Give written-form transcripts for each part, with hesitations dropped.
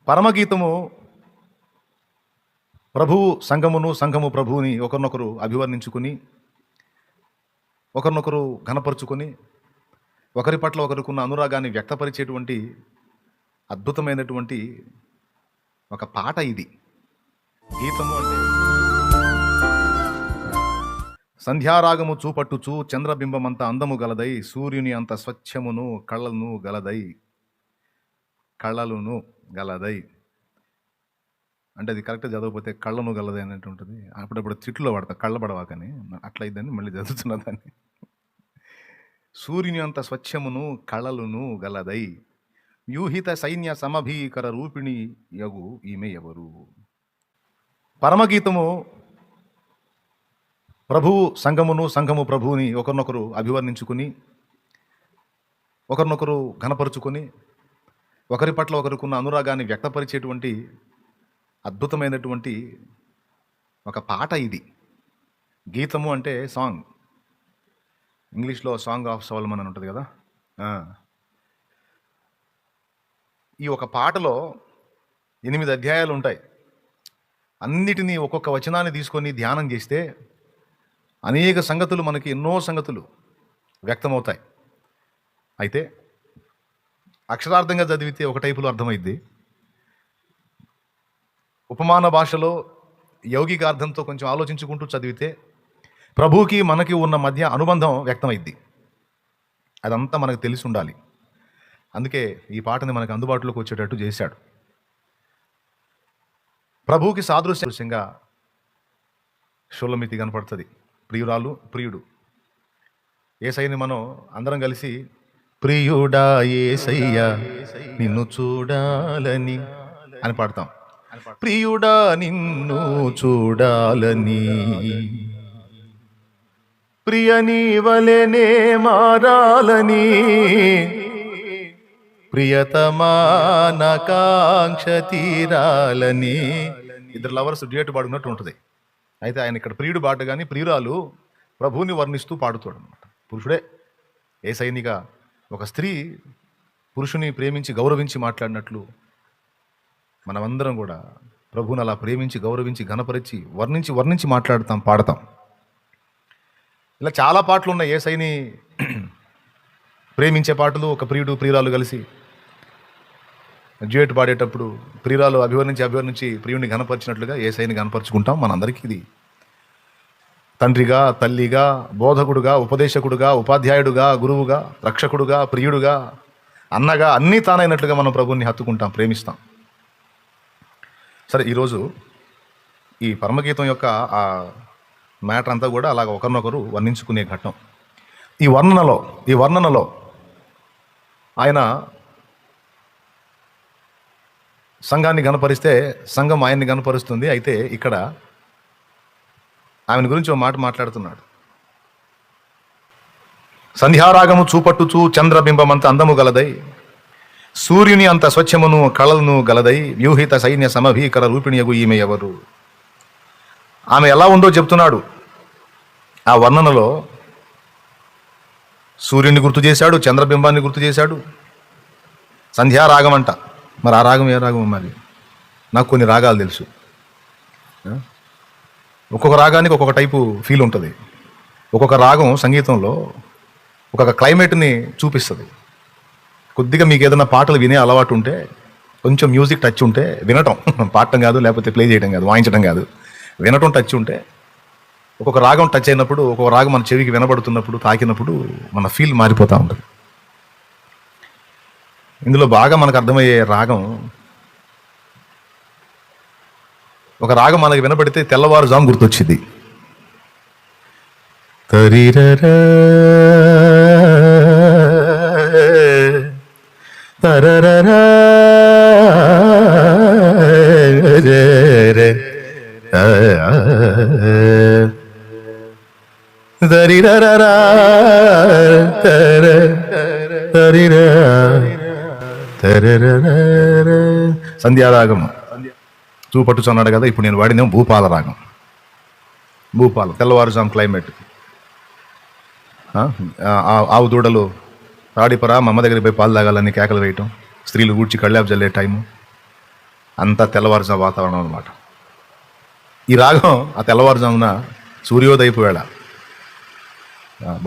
పరమగీతము ప్రభువు సంఘమును, సంఘము ప్రభువుని ఒకరినొకరు అభివర్ణించుకుని, ఒకరినొకరు ఘనపరుచుకొని, ఒకరి పట్ల ఒకరికున్న అనురాగాన్ని వ్యక్తపరిచేటువంటి అద్భుతమైనటువంటి ఒక పాట ఇది. గీతము అంటే సంధ్యారాగము చూపట్టుచు చంద్రబింబమంత అందము గలదై, సూర్యుని అంత స్వచ్ఛమును కళ్ళను గలదై అంటే అది కరెక్ట్గా చదవకపోతే కళ్ళను గలదై అన్నట్టు ఉంటుంది. అప్పుడప్పుడు తిట్లో పడతా కళ్ళబడవాకని, అట్లా ఇద్దని మళ్ళీ చదువుతున్నా దాన్ని. సూర్యుని అంత స్వచ్ఛమును కళలును గలదై, వ్యూహిత సైన్య సమభీకర రూపిణి యగు ఈమె ఎవరు. పరమగీతము ప్రభువు సంఘమును, సంఘము ప్రభువుని ఒకరినొకరు అభివర్ణించుకుని, ఒకరినొకరు ఘనపరుచుకొని, ఒకరి పట్ల ఒకరికున్న అనురాగాన్ని వ్యక్తపరిచేటువంటి అద్భుతమైనటువంటి ఒక పాట ఇది. గీతము అంటే సాంగ్. ఇంగ్లీష్లో సాంగ్ ఆఫ్ సోలమన్ అని ఉంటుంది కదా. ఈ ఒక పాటలో 8 అధ్యాయాలు ఉంటాయి. అన్నిటినీ ఒక్కొక్క వచనాన్ని తీసుకొని ధ్యానం చేస్తే అనేక సంగతులు, మనకి ఎన్నో సంగతులు వ్యక్తమవుతాయి. అయితే అక్షరార్థంగా చదివితే ఒక టైపులో అర్థమైద్ది. ఉపమాన భాషలో యౌగిక అర్థంతో కొంచెం ఆలోచించుకుంటూ చదివితే ప్రభువుకి మనకి ఉన్న మధ్య అనుబంధం వ్యక్తమైద్ది. అదంతా మనకు తెలిసి ఉండాలి. అందుకే ఈ పాటని మనకు అందుబాటులోకి వచ్చేటట్టు చేశాడు. ప్రభువుకి సాదృశ్యంగా షుల్లమితి కనపడుతుంది. ప్రియురాలు, ప్రియుడు. యేసయ్యని మనం అందరం కలిసి ప్రియుడా యేసయ్య నిన్ను చూడాలని అని పాడతాం. ప్రియుడా నిన్ను చూడాలని, ప్రియని వలెనే మారాలని, ప్రియతమా నా కాంక్ష తీరాలని. ఇద్దరు లవర్స్ డ్యూయట్ పాడుకున్నట్టు ఉంటుంది. అయితే ఆయన ఇక్కడ ప్రియుడు పాట కానీ, ప్రియురాలు ప్రభువుని వర్ణిస్తూ పాడుతాడు అనమాట. పురుషుడే యేసయ్యనిగా ఒక స్త్రీ పురుషుని ప్రేమించి గౌరవించి మాట్లాడినట్లు మనమందరం కూడా ప్రభువుని అలా ప్రేమించి గౌరవించి ఘనపరిచి వర్ణించి మాట్లాడతాం, పాడతాం. ఇలా చాలా పాటలు ఉన్నాయి యేసయ్యని ప్రేమించే పాటలు. ఒక ప్రియుడు ప్రియురాలు కలిసి డ్యూయట్ పాడేటప్పుడు ప్రియురాలు అభివర్ణించి ప్రియుడిని ఘనపరిచినట్లుగా యేసయ్యని ఘనపరుచుకుంటాం. మనందరికీ ఇది తండ్రిగా, తల్లిగా, బోధకుడుగా, ఉపదేశకుడుగా, ఉపాధ్యాయుడుగా, గురువుగా, రక్షకుడుగా, ప్రియుడుగా, అన్నగా అన్నీ తానైనట్లుగా మనం ప్రభువుని హత్తుకుంటాం, ప్రేమిస్తాం. సరే, ఈరోజు ఈ పరమగీతం యొక్క ఆ మ్యాటర్ అంతా కూడా అలాగ ఒకరినొకరు వర్ణించుకునే ఘట్టం. ఈ వర్ణనలో ఆయన సంఘాన్ని గణపరిస్తే సంఘం ఆయన్ని గణపరుస్తుంది. అయితే ఇక్కడ ఆమెను గురించి ఒక మాట మాట్లాడుతున్నాడు. సంధ్యారాగము చూపట్టుచు చంద్రబింబమంత అందము గలదై, సూర్యుని అంత స్వచ్ఛమును కళలను గలదై, వ్యూహిత సైన్య సమభీకర రూపిణియగు ఈమె ఎవరు. ఆమె ఎలా ఉందో చెప్తున్నాడు. ఆ వర్ణనలో సూర్యుని గుర్తు చేశాడు, చంద్రబింబాన్ని గుర్తు చేశాడు. సంధ్యారాగం అంట. మరి ఆ రాగం ఏ రాగం? మరి నాకు కొన్ని రాగాలు తెలుసు. ఒక్కొక్క రాగానికి ఒక్కొక్క టైపు ఫీల్ ఉంటుంది. ఒక్కొక్క రాగం సంగీతంలో ఒక్కొక్క క్లైమేట్ని చూపిస్తుంది. కొద్దిగా మీకు ఏదైనా పాటలు వినే అలవాటు ఉంటే, కొంచెం మ్యూజిక్ టచ్ ఉంటే, వినటం, పాడటం కాదు, లేకపోతే ప్లే చేయడం కాదు, వాయించడం కాదు, వినటం టచ్ ఉంటే, ఒక్కొక్క రాగం టచ్ అయినప్పుడు, ఒక్కొక్క రాగం మన చెవికి వినబడుతున్నప్పుడు, తాకినప్పుడు మన ఫీల్ మారిపోతూ ఉంటుంది. ఇందులో బాగా మనకు అర్థమయ్యే రాగం, ఒక రాగం మనకు వినపడితే తెల్లవారుజాము గుర్తొచ్చింది. తరిరరా తరరరా తరిరరా సంధ్యారాగం చూపట్టుచు అన్నాడు కదా. ఇప్పుడు నేను వాడినేమో భూపాల రాగం. భూపాల తెల్లవారుజాము క్లైమేట్. ఆవు దూడలు రాడిపరా మా అమ్మ దగ్గరికి పోయి పాలు తాగాలని కేకలు వేయటం, స్త్రీలు ఊడ్చి కళ్ళాపు చల్లే టైము, అంత తెల్లవారుజాము వాతావరణం అన్నమాట. ఈ రాగం ఆ తెల్లవారుజామున సూర్యోదయపు వేళ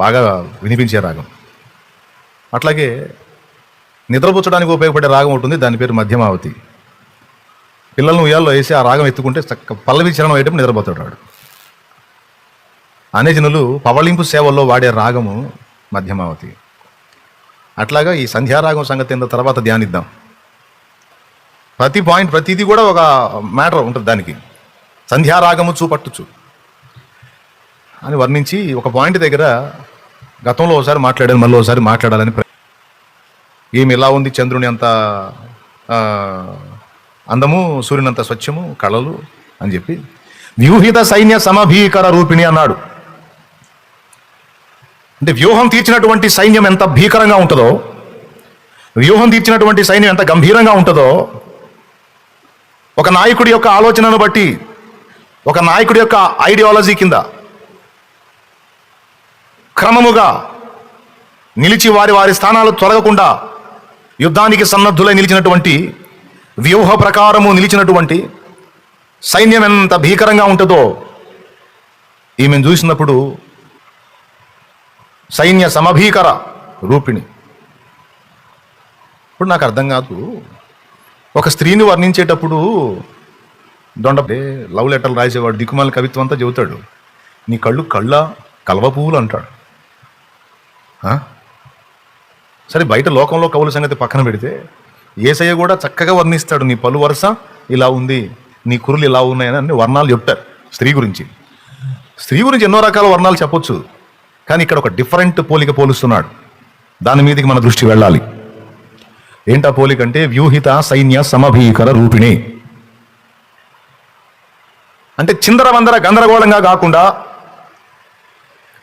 బాగా వినిపించే రాగం. అట్లాగే నిద్రపుచ్చడానికి ఉపయోగపడే రాగం ఉంటుంది, దాని పేరు మధ్యమావతి. పిల్లలను ఉయ్యాల్లో వేసి ఆ రాగం ఎత్తుకుంటే చక్క పల్లవి చరణం అయ్యేటప్పుడు నిద్రపోతాడు వాడు. అనేజనులు పవళింపు సేవల్లో వాడే రాగము మధ్యమావతి. అట్లాగా ఈ సంధ్యారాగం సంగతి ఏందో తర్వాత ధ్యానిద్దాం. ప్రతి పాయింట్ ప్రతిదీ కూడా ఒక మ్యాటర్ ఉంటుంది దానికి. సంధ్యారాగము చూపట్టుచు అని వర్ణించి ఒక పాయింట్ దగ్గర గతంలో ఒకసారి మాట్లాడాను, మళ్ళీ ఒకసారి మాట్లాడాలని. ఏమి ఎలా ఉంది, చంద్రుని అంత అందము, సూర్యుని అంత స్వచ్ఛము, కళలు అని చెప్పి వ్యూహిత సైన్య సమభీకర రూపిణి అన్నాడు. అంటే వ్యూహం తీర్చినటువంటి సైన్యం ఎంత భీకరంగా ఉంటుందో, వ్యూహం తీర్చినటువంటి సైన్యం ఎంత గంభీరంగా ఉంటుందో, ఒక నాయకుడి యొక్క ఆలోచనను బట్టి, ఒక నాయకుడి యొక్క ఐడియాలజీ కింద క్రమముగా నిలిచి వారి వారి స్థానాలు తొలగకుండా యుద్ధానికి సన్నద్ధులై నిలిచినటువంటి, వ్యూహ ప్రకారము నిలిచినటువంటి సైన్యం ఎంత భీకరంగా ఉంటుందో ఈమెను చూసినప్పుడు సైన్య సమభీకర రూపిణి. ఇప్పుడు నాకు అర్థం కాదు, ఒక స్త్రీని వర్ణించేటప్పుడు దొండపే లవ్ లెటర్లు రాసేవాడు దిక్కుమాల కవిత్వం అంతా చెబుతాడు. నీ కళ్ళు కళ్ళ కలవ పువ్వులు అంటాడు. సరే, బయట లోకంలో కవుల సంగతి పక్కన పెడితే యేసయ్య కూడా చక్కగా వర్ణిస్తాడు. నీ పలు వరుస ఇలా ఉంది, నీ కురులు ఇలా ఉన్నాయని అన్ని వర్ణాలు చెప్తారు స్త్రీ గురించి. స్త్రీ గురించి ఎన్నో రకాల వర్ణాలు చెప్పొచ్చు, కానీ ఇక్కడ ఒక డిఫరెంట్ పోలిక పోలుస్తున్నాడు. దాని మీదకి మన దృష్టి వెళ్ళాలి. ఏంటా పోలిక అంటే వ్యూహిత సైన్య సమభీకర రూపిణి. అంటే చిందరవందర గందరగోళంగా కాకుండా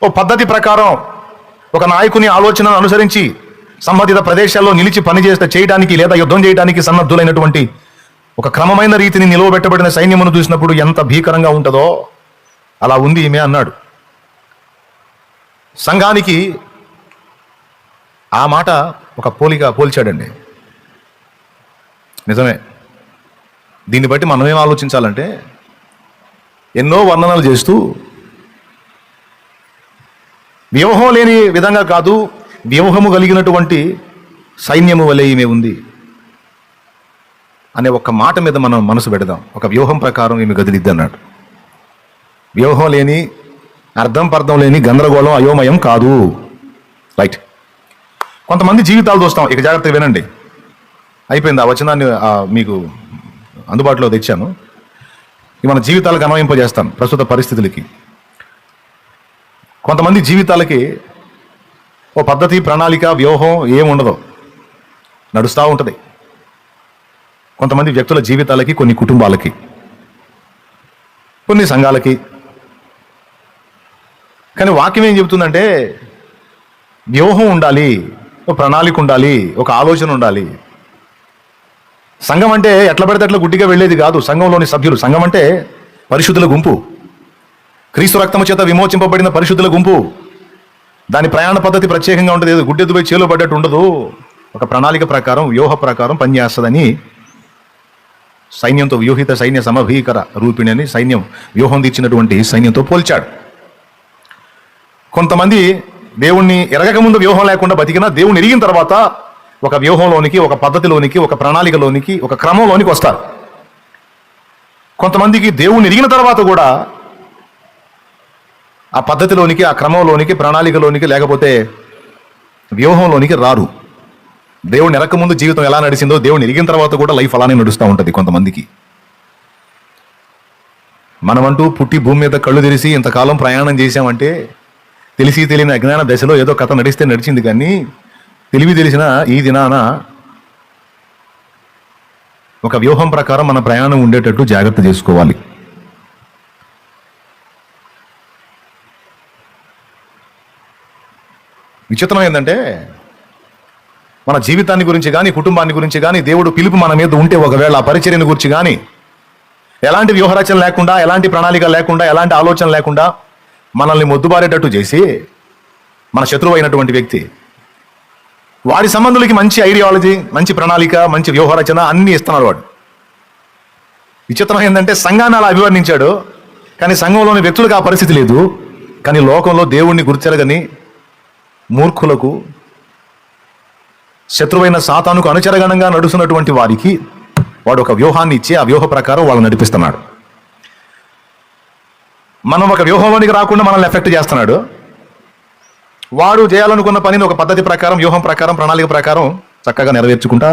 ఓ పద్ధతి ప్రకారం ఒక నాయకుని ఆలోచనను అనుసరించి సంబంధిత ప్రదేశాల్లో నిలిచి చేయడానికి లేదా యుద్ధం చేయడానికి సన్నద్ధులైనటువంటి ఒక క్రమమైన రీతిని నిలువబెట్టబడిన సైన్యమును చూసినప్పుడు ఎంత భీకరంగా ఉంటుందో అలా ఉంది ఈమె అన్నాడు. సంఘానికి ఆ మాట ఒక పోల్చాడండి. నిజమే. దీన్ని బట్టి మనం ఏం ఆలోచించాలంటే, ఎన్నో వర్ణనలు చేస్తూ వ్యూహం లేని విధంగా కాదు, వ్యూహము కలిగినటువంటి సైన్యము వలె ఈమె ఉంది అనే ఒక్క మాట మీద మనం మనసు పెడదాం. ఒక వ్యూహం ప్రకారం ఈమె గదిలిద్ది అన్నాడు. వ్యూహం లేని, అర్థం పర్థం లేని గందరగోళం, అయోమయం కాదు. రైట్. కొంతమంది జీవితాలు చూస్తాం. ఇక జాగ్రత్తగా వినండి. అయిపోయింది, ఆ వచనాన్ని మీకు అందుబాటులో తెచ్చాను. ఇవి మన జీవితాలకు అన్వయింపజేస్తాను ప్రస్తుత పరిస్థితులకి. కొంతమంది జీవితాలకి ఓ పద్ధతి, ప్రణాళిక, వ్యూహం ఏముండదు, నడుస్తూ ఉంటుంది. కొంతమంది వ్యక్తుల జీవితాలకి, కొన్ని కుటుంబాలకి, కొన్ని సంఘాలకి. కానీ వాక్యం ఏం చెబుతుందంటే వ్యూహం ఉండాలి, ఒక ప్రణాళిక ఉండాలి, ఒక ఆలోచన ఉండాలి. సంఘం అంటే ఎట్లా పడితే అట్లా గుడ్డిగా వెళ్ళేది కాదు. సంఘంలోని సభ్యులు, సంఘం అంటే పరిశుద్ధుల గుంపు, క్రీస్తు రక్తము చేత విమోచింపబడిన పరిశుద్ధుల గుంపు. దాని ప్రయాణ పద్ధతి ప్రత్యేకంగా ఉంటుంది. గుడ్డెద్దుపై చేలో పడ్డట్టు ఉండదు. ఒక ప్రణాళిక ప్రకారం, వ్యూహ ప్రకారం పనిచేస్తుందని సైన్యంతో, వ్యూహిత సైన్య సమభీకర రూపిణి అని సైన్యం, వ్యూహం తీర్చినటువంటి సైన్యంతో పోల్చాడు. కొంతమంది దేవుణ్ణి ఎరగక ముందు వ్యూహం లేకుండా బతికినా దేవుణ్ణి ఎరిగిన తర్వాత ఒక వ్యూహంలోనికి, ఒక పద్ధతిలోనికి, ఒక ప్రణాళికలోనికి, ఒక క్రమంలోనికి వస్తారు. కొంతమందికి దేవుణ్ణి ఎరిగిన తర్వాత కూడా ఆ పద్ధతిలోనికి, ఆ క్రమంలోనికి, ప్రణాళికలోనికి, లేకపోతే వ్యూహంలోనికి రారు. దేవుణ్ణి ఎరక ముందు జీవితం ఎలా నడిచిందో దేవుణ్ణి ఎరిగిన తర్వాత కూడా లైఫ్ అలానే నడుస్తూ ఉంటుంది కొంతమందికి. మనమంటూ పుట్టి భూమి మీద కళ్ళు తెరిచి ఇంతకాలం ప్రయాణం చేశామంటే తెలిసి తెలియని అజ్ఞాన దశలో ఏదో కథ నడిస్తే నడిచింది, కానీ తెలివి తెలిసిన ఈ దినాన ఒక వ్యూహం ప్రకారం మన ప్రయాణం ఉండేటట్టు జాగ్రత్త చేసుకోవాలి. విచిత్రం ఏంటంటే, మన జీవితాన్ని గురించి కానీ, కుటుంబాన్ని గురించి కానీ, దేవుడు పిలుపు మన మీద ఉంటే ఒకవేళ ఆ పరిచర్యను గురించి కానీ ఎలాంటి వ్యూహరచన లేకుండా, ఎలాంటి ప్రణాళిక లేకుండా, ఎలాంటి ఆలోచన లేకుండా మనల్ని మొద్దుబారేటట్టు చేసి మన శత్రువు అయినటువంటి వ్యక్తి వాడి సంబంధులకి మంచి ఐడియాలజీ, మంచి ప్రణాళిక, మంచి వ్యూహరచన అన్నీ ఇస్తున్నారు వాడు. విచిత్రం ఏంటంటే సంఘాన్ని అలా అభివర్ణించాడు, కానీ సంఘంలోని వ్యక్తులకు ఆ పరిస్థితి లేదు. కానీ లోకంలో దేవుణ్ణి గుర్తిరగని మూర్ఖులకు, శత్రువైన సాతానుకు అనుచరగణంగా నడుస్తున్నటువంటి వారికి వాడు ఒక వ్యూహాన్ని ఇచ్చి ఆ వ్యూహ ప్రకారం వాళ్ళు నడిపిస్తున్నాడు. మనం ఒక వ్యూహంలోనికి రాకుండా మనల్ని ఎఫెక్ట్ చేస్తున్నాడు. వాడు చేయాలనుకున్న పనిని ఒక పద్ధతి ప్రకారం, వ్యూహం ప్రకారం, ప్రణాళిక ప్రకారం చక్కగా నెరవేర్చుకుంటా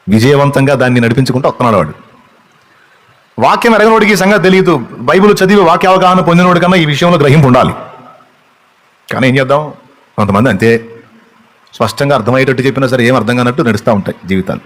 విజయవంతంగా దాన్ని నడిపించుకుంటూ వస్తున్నాడు వాడు. వాక్యం ఎరగనోడికి ఈ సంగతి తెలియదు. బైబిల్ చదివి వాక్య అవగాహన పొందినోడి కన్నా ఈ విషయంలో గ్రహింపు ఉండాలి. కానీ ఏం చేద్దాం, కొంతమంది అంతే స్పష్టంగా అర్థమయ్యేటట్టు చెప్పినా సరే ఏం అర్థం కానట్టు నడుస్తూ ఉంటాయి జీవితాలు.